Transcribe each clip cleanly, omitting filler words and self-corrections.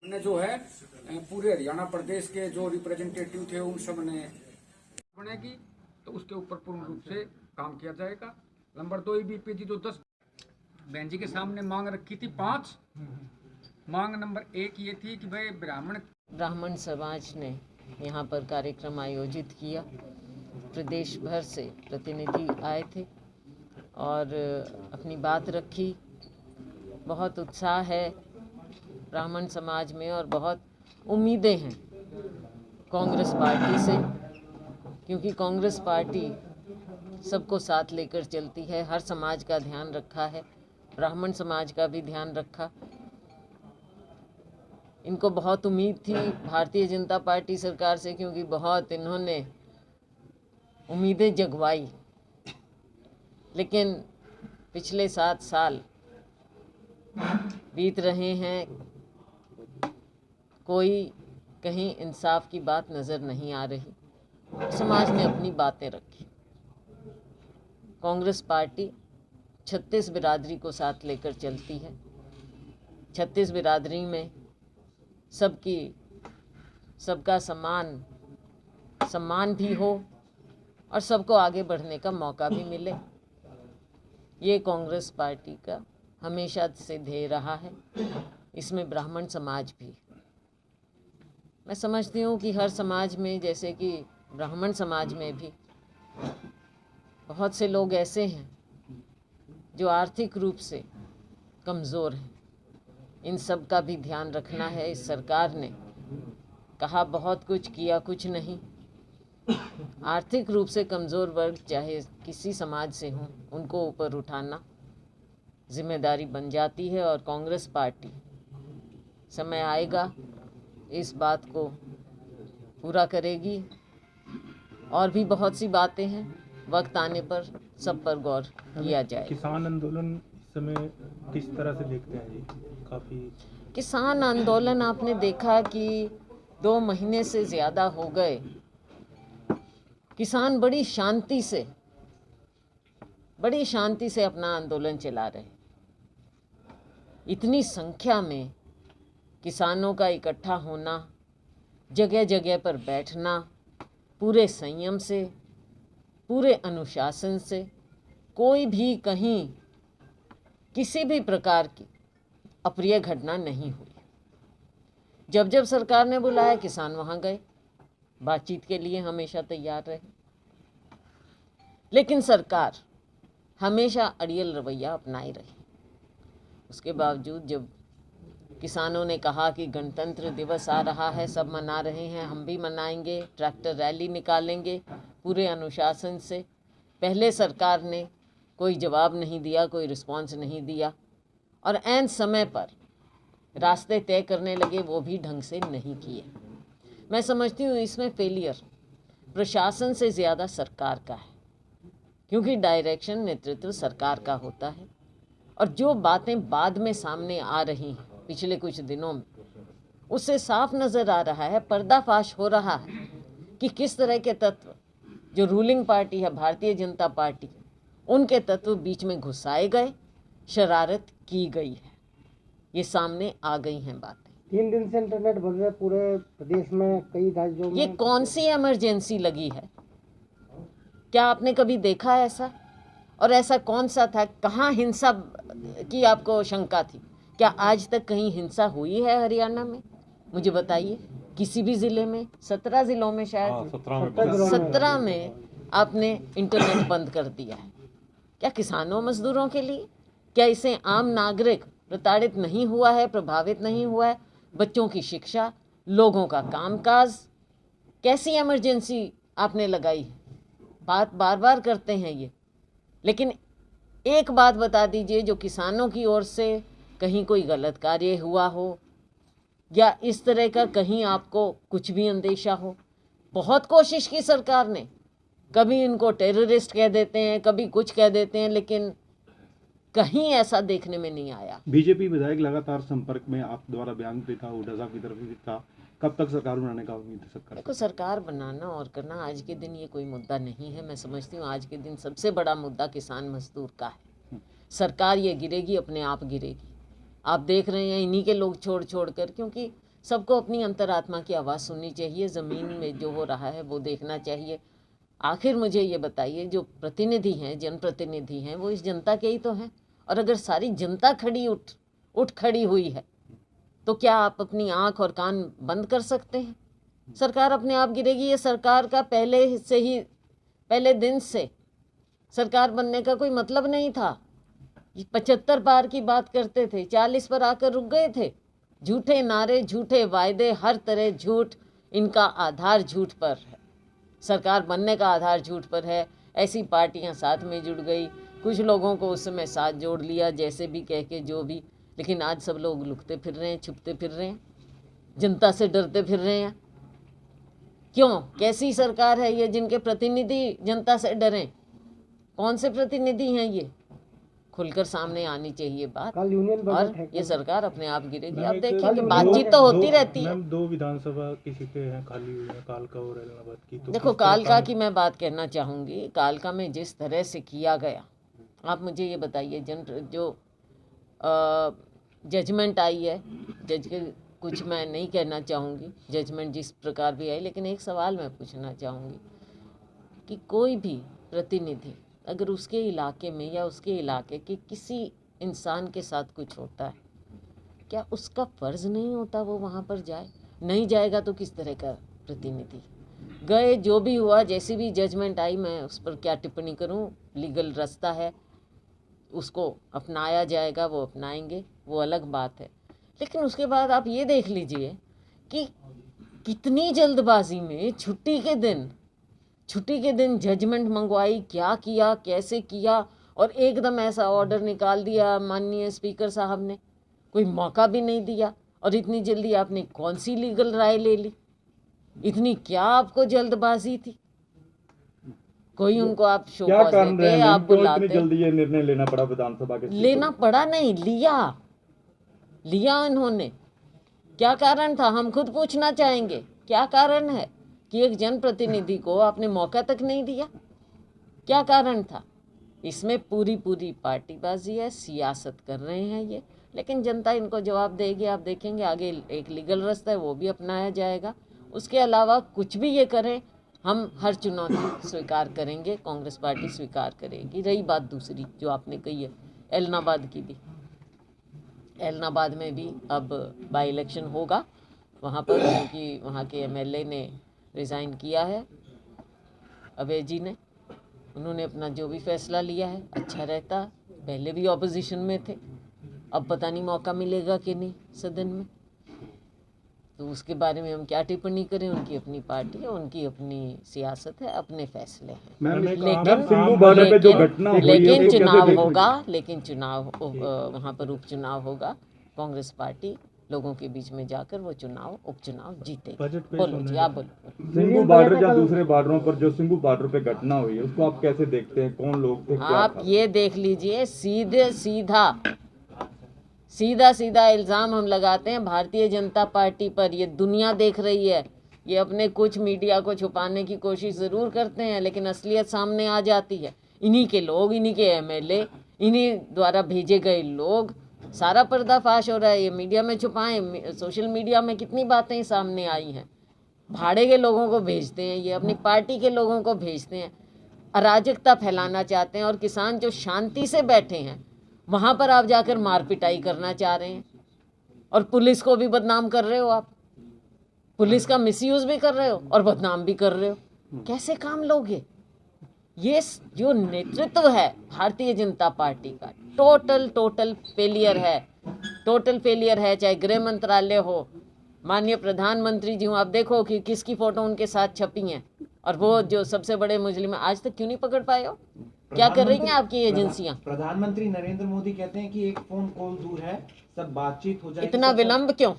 ने जो है पूरे हरियाणा प्रदेश के जो रिप्रेजेंटेटिव थे उन सब ने बनेगी तो उसके ऊपर पूर्ण रूप से काम किया जाएगा। नंबर 2 बीपीजी जो 10 बहन जी के सामने मांग रखी थी 5 मांग। नंबर 1 ये थी कि भाई ब्राह्मण समाज ने यहाँ पर कार्यक्रम आयोजित किया। प्रदेश भर से प्रतिनिधि आए थे और अपनी बात रखी। बहुत उत्साह है ब्राह्मण समाज में और बहुत उम्मीदें हैं कांग्रेस पार्टी से, क्योंकि कांग्रेस पार्टी सबको साथ लेकर चलती है। हर समाज का ध्यान रखा है, ब्राह्मण समाज का भी ध्यान रखा। इनको बहुत उम्मीद थी भारतीय जनता पार्टी सरकार से, क्योंकि बहुत इन्होंने उम्मीदें जगवाई, लेकिन पिछले 7 साल बीत रहे हैं, कोई कहीं इंसाफ की बात नज़र नहीं आ रही। समाज ने अपनी बातें रखी। कांग्रेस पार्टी 36 बिरादरी को साथ लेकर चलती है। 36 बिरादरी में सबका सम्मान भी हो और सबको आगे बढ़ने का मौका भी मिले। ये कांग्रेस पार्टी का हमेशा से ध्येय रहा है। इसमें ब्राह्मण समाज भी, मैं समझती हूँ कि हर समाज में, जैसे कि ब्राह्मण समाज में भी बहुत से लोग ऐसे हैं जो आर्थिक रूप से कमज़ोर हैं। इन सब का भी ध्यान रखना है। इस सरकार ने कहा बहुत कुछ, किया कुछ नहीं। आर्थिक रूप से कमज़ोर वर्ग चाहे किसी समाज से हों, उनको ऊपर उठाना जिम्मेदारी बन जाती है और कांग्रेस पार्टी समय आएगा इस बात को पूरा करेगी। और भी बहुत सी बातें हैं, वक्त आने पर सब पर गौर किया जाए। किसान आंदोलन इस समय किस तरह से देखते हैं जी? काफ़ी किसान आंदोलन आपने देखा कि 2 महीने से ज़्यादा हो गए, किसान बड़ी शांति से अपना आंदोलन चला रहे। इतनी संख्या में किसानों का इकट्ठा होना, जगह जगह पर बैठना, पूरे संयम से, पूरे अनुशासन से, कोई भी कहीं किसी भी प्रकार की अप्रिय घटना नहीं हुई। जब जब सरकार ने बुलाया किसान वहाँ गए, बातचीत के लिए हमेशा तैयार रहे। लेकिन सरकार हमेशा अड़ियल रवैया अपनाई रही। उसके बावजूद जब किसानों ने कहा कि गणतंत्र दिवस आ रहा है, सब मना रहे हैं, हम भी मनाएंगे, ट्रैक्टर रैली निकालेंगे पूरे अनुशासन से, पहले सरकार ने कोई जवाब नहीं दिया, कोई रिस्पॉन्स नहीं दिया और ऐन समय पर रास्ते तय करने लगे, वो भी ढंग से नहीं किए। मैं समझती हूँ इसमें फेलियर प्रशासन से ज़्यादा सरकार का है, क्योंकि डायरेक्शन, नेतृत्व सरकार का होता है। और जो बातें बाद में सामने आ रही हैं पिछले कुछ दिनों में, उससे साफ नज़र आ रहा है, पर्दाफाश हो रहा है कि किस तरह के तत्व जो रूलिंग पार्टी है भारतीय जनता पार्टी, उनके तत्व बीच में घुसाए गए, शरारत की गई है। ये सामने आ गई हैं बातें। 3 दिन से इंटरनेट बंद है पूरे प्रदेश में, कई राज्यों में। ये कौन सी इमरजेंसी लगी है? क्या आपने कभी देखा ऐसा? और ऐसा कौन सा था? कहाँ हिंसा की आपको शंका थी? क्या आज तक कहीं हिंसा हुई है हरियाणा में? मुझे बताइए, किसी भी ज़िले में? 17 ज़िलों में शायद, 17 में आपने इंटरनेट बंद कर दिया है। क्या किसानों मजदूरों के लिए? क्या इससे आम नागरिक प्रताड़ित नहीं हुआ है, प्रभावित नहीं हुआ है? बच्चों की शिक्षा, लोगों का कामकाज, कैसी इमरजेंसी आपने लगाई है? बात बार बार करते हैं ये, लेकिन एक बात बता दीजिए, जो किसानों की ओर से कहीं कोई गलत कार्य हुआ हो या इस तरह का कहीं आपको कुछ भी अंदेशा हो। बहुत कोशिश की सरकार ने, कभी इनको टेररिस्ट कह देते हैं, कभी कुछ कह देते हैं, लेकिन कहीं ऐसा देखने में नहीं आया। बीजेपी विधायक लगातार संपर्क में, आप द्वारा बयान भी था, हुड्डा साहब की तरफ भी था, कब तक सरकार बनाने का उम्मीद है सरकार? देखो, सरकार बनाना और करना आज के दिन ये कोई मुद्दा नहीं है। मैं समझती हूँ आज के दिन सबसे बड़ा मुद्दा किसान मजदूर का है। सरकार ये गिरेगी, अपने आप गिरेगी। आप देख रहे हैं इन्हीं के लोग छोड़ कर, क्योंकि सबको अपनी अंतरात्मा की आवाज़ सुननी चाहिए, ज़मीन में जो हो रहा है वो देखना चाहिए। आखिर मुझे ये बताइए, जो प्रतिनिधि हैं, जनप्रतिनिधि हैं, वो इस जनता के ही तो हैं। और अगर सारी जनता उठ खड़ी हुई है तो क्या आप अपनी आंख और कान बंद कर सकते हैं? सरकार अपने आप गिरेगी। ये सरकार का पहले दिन से सरकार बनने का कोई मतलब नहीं था। 75 पार की बात करते थे, 40 पर आकर रुक गए थे। झूठे नारे, झूठे वायदे, हर तरह झूठ, इनका आधार झूठ पर है। सरकार बनने का आधार झूठ पर है। ऐसी पार्टियां साथ में जुड़ गई, कुछ लोगों को उस समय साथ जोड़ लिया, जैसे भी कह के जो भी, लेकिन आज सब लोग लुकते फिर रहे हैं, छुपते फिर रहे हैं, जनता से डरते फिर रहे हैं। क्यों? कैसी सरकार है ये जिनके प्रतिनिधि जनता से डरें? कौन से प्रतिनिधि हैं ये? खुलकर सामने आनी चाहिए बात। कल यूनियन और बजट है, ये सरकार अपने आप गिरेगी। आप एक- देखेंगे, बातचीत तो होती रहती है। मैम, 2 विधानसभा किसी के हैं खाली हुई है, कालका और इलाहाबाद की। तो देखो, किस तरह कालका की मैं बात कहना चाहूँगी। कालका में जिस तरह से किया गया, आप मुझे ये बताइए, जो जजमेंट आई है, जज के कुछ मैं नहीं कहना चाहूँगी, जजमेंट जिस प्रकार भी आई, लेकिन एक सवाल मैं पूछना चाहूँगी कि कोई भी प्रतिनिधि अगर उसके इलाके में या उसके इलाके के किसी इंसान के साथ कुछ होता है, क्या उसका फ़र्ज़ नहीं होता वो वहाँ पर जाए? नहीं जाएगा तो किस तरह का प्रतिनिधि? गए, जो भी हुआ, जैसी भी जजमेंट आई, मैं उस पर क्या टिप्पणी करूँ? लीगल रास्ता है, उसको अपनाया जाएगा, वो अपनाएंगे, वो अलग बात है। लेकिन उसके बाद आप ये देख लीजिए कि कितनी जल्दबाजी में छुट्टी के दिन जजमेंट मंगवाई, क्या किया, कैसे किया, और एकदम ऐसा ऑर्डर निकाल दिया माननीय स्पीकर साहब ने, कोई मौका भी नहीं दिया। और इतनी जल्दी आपने कौन सी लीगल राय ले ली? इतनी क्या आपको जल्दबाजी थी? कोई उनको आप शो क्या कॉज कारण देते, रहे आप क्यों इतनी बुलाते। जल्दी ये निर्णय लेना पड़ा विधानसभा के? लेना पड़ा नहीं, लिया इन्होंने। क्या कारण था? हम खुद पूछना चाहेंगे, क्या कारण है कि एक जनप्रतिनिधि को आपने मौका तक नहीं दिया? क्या कारण था? इसमें पूरी पार्टीबाजी है, सियासत कर रहे हैं ये। लेकिन जनता इनको जवाब देगी। आप देखेंगे आगे एक लीगल रास्ता है, वो भी अपनाया जाएगा। उसके अलावा कुछ भी ये करें, हम हर चुनौती स्वीकार करेंगे, कांग्रेस पार्टी स्वीकार करेगी। रही बात दूसरी जो आपने कही है एलनाबाद की भी, एलनाबाद में भी अब बाई इलेक्शन होगा वहाँ पर, क्योंकि वहाँ के एमएलए ने रिज़ाइन किया है, अभय जी ने। उन्होंने अपना जो भी फैसला लिया है अच्छा रहता। पहले भी ऑपोजिशन में थे, अब पता नहीं मौका मिलेगा कि नहीं सदन में, तो उसके बारे में हम क्या टिप्पणी करें? उनकी अपनी पार्टी है, उनकी अपनी सियासत है, अपने फैसले हैं। लेकिन चुनाव होगा, वहाँ पर उपचुनाव होगा। कांग्रेस पार्टी लोगों के बीच में जाकर वो उपचुनाव जीतेगी। बोलो जी, आप बोलो। सिंगू बॉर्डर या दूसरे बॉर्डरों पर, जो सिंगू बॉर्डर पे घटना हुई है, उसको आप कैसे देखते हैं? कौन लोग थे, क्या आप था? ये देख लीजिए, सीधा इल्ज़ाम हम लगाते हैं भारतीय जनता पार्टी पर। ये दुनिया देख रही है। ये अपने कुछ मीडिया को छुपाने की कोशिश ज़रूर करते हैं, लेकिन असलियत सामने आ जाती है। इन्हीं के लोग, इन्हीं के एमएलए, इन्हीं द्वारा भेजे गए लोग, सारा पर्दाफाश हो रहा है। ये मीडिया में छुपाएं, सोशल मीडिया में कितनी बातें सामने आई हैं। भाड़े के लोगों को भेजते हैं, ये अपनी पार्टी के लोगों को भेजते हैं, अराजकता फैलाना चाहते हैं। और किसान जो शांति से बैठे हैं, वहाँ पर आप जाकर मार पिटाई करना चाह रहे हैं। और पुलिस को भी बदनाम कर रहे हो आप, पुलिस का मिसयूज़ भी कर रहे हो और बदनाम भी कर रहे हो। कैसे काम लोगे? ये जो नेतृत्व है भारतीय जनता पार्टी का, टोटल फेलियर है। चाहे गृह मंत्रालय हो, माननीय प्रधानमंत्री जी हूँ, आप देखो कि किसकी फ़ोटो उनके साथ छपी हैं। और वो जो सबसे बड़े मुजरिम आज तक क्यों नहीं पकड़ पाए हो? क्या कर रही हैं आपकी एजेंसियां? प्रधानमंत्री नरेंद्र मोदी कहते हैं कि एक फोन कॉल दूर है, सब बातचीत हो जाएगी। इतना विलंब क्यों?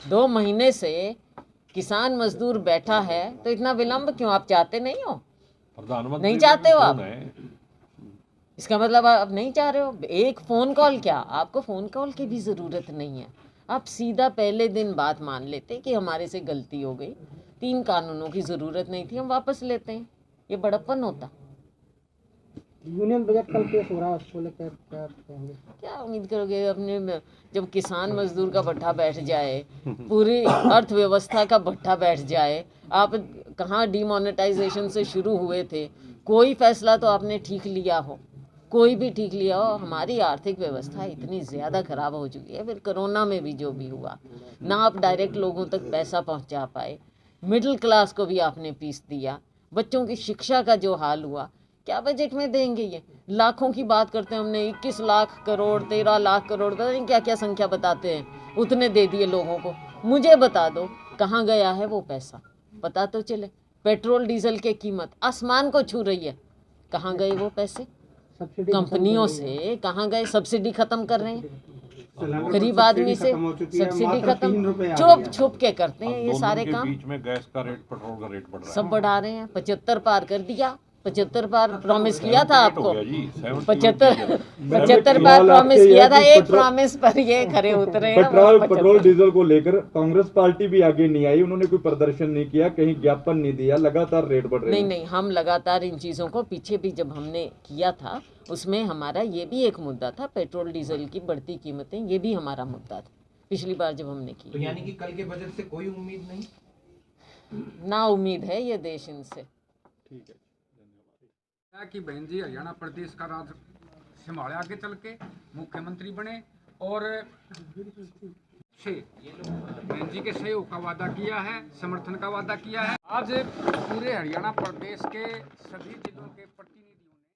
2 महीने से किसान मजदूर बैठा है, तो इतना विलंब क्यों? आप चाहते नहीं हो? नहीं चाहते हो आप? इसका मतलब आप नहीं चाह रहे हो? एक फ़ोन कॉल, क्या आपको फ़ोन कॉल की भी ज़रूरत नहीं है। आप सीधा पहले दिन बात मान लेते कि हमारे से गलती हो गई, 3 कानूनों की ज़रूरत नहीं थी, हम वापस लेते हैं। ये बड़प्पन होता। यूनियन बजट कल पेश हो रहा है, उसको लेकर क्या कहेंगे? क्या उम्मीद करोगे अपने जब किसान मजदूर का भट्ठा बैठ जाए, पूरी अर्थव्यवस्था का भट्ठा बैठ जाए, आप कहाँ डिमोनेटाइजेशन से शुरू हुए थे, कोई फैसला तो आपने ठीक लिया हो, कोई भी ठीक लिया हो। हमारी आर्थिक व्यवस्था इतनी ज़्यादा ख़राब हो चुकी है, फिर कोरोना में भी जो भी हुआ ना, आप डायरेक्ट लोगों तक पैसा पहुंचा पाए, मिडिल क्लास को भी आपने पीस दिया, बच्चों की शिक्षा का जो हाल हुआ, क्या बजट में देंगे? ये लाखों की बात करते हैं, हमने 21 लाख करोड़ 13 लाख करोड़ पता नहीं क्या क्या संख्या बताते हैं, उतने दे दिए लोगों को। मुझे बता दो कहाँ गया है वो पैसा, पता तो चले। पेट्रोल डीजल की कीमत आसमान को छू रही है, कहाँ गए वो पैसे? सब्सिडी कंपनियों से कहाँ गए? सब्सिडी खत्म कर रहे हैं, गरीब आदमी से सब्सिडी खत्म, चुप छुप के करते हैं ये सारे काम। बीच में गैस का रेट, पेट्रोल का रेट बढ़ रहा है, सब बढ़ा रहे हैं। 75 पार कर दिया, 75 बार प्रॉमिस किया था आपको, 75 बार प्रॉमिस किया था, एक प्रॉमिस पर ये खरे उतरे हैं। पेट्रोल डीजल को लेकर कांग्रेस पार्टी भी आगे नहीं आई, उन्होंने कोई प्रदर्शन नहीं किया, कहीं ज्ञापन नहीं दिया, लगातार रेट बढ़ रहे हैं। नहीं, हम लगातार इन चीज़ों को पीछे भी जब हमने किया था, उसमें हमारा ये भी एक मुद्दा था, पेट्रोल डीजल की बढ़ती कीमतें, ये भी हमारा मुद्दा था पिछली बार जब हमने तो की। यानी कि कल के बजट से कोई उम्मीद नहीं? ना उम्मीद है ये देश इनसे। कि बहन जी हरियाणा प्रदेश का राज संभाले आगे चल के, मुख्यमंत्री बने और बहन जी के सहयोग का वादा किया है, समर्थन का वादा किया है। आज पूरे हरियाणा प्रदेश के सभी जिलों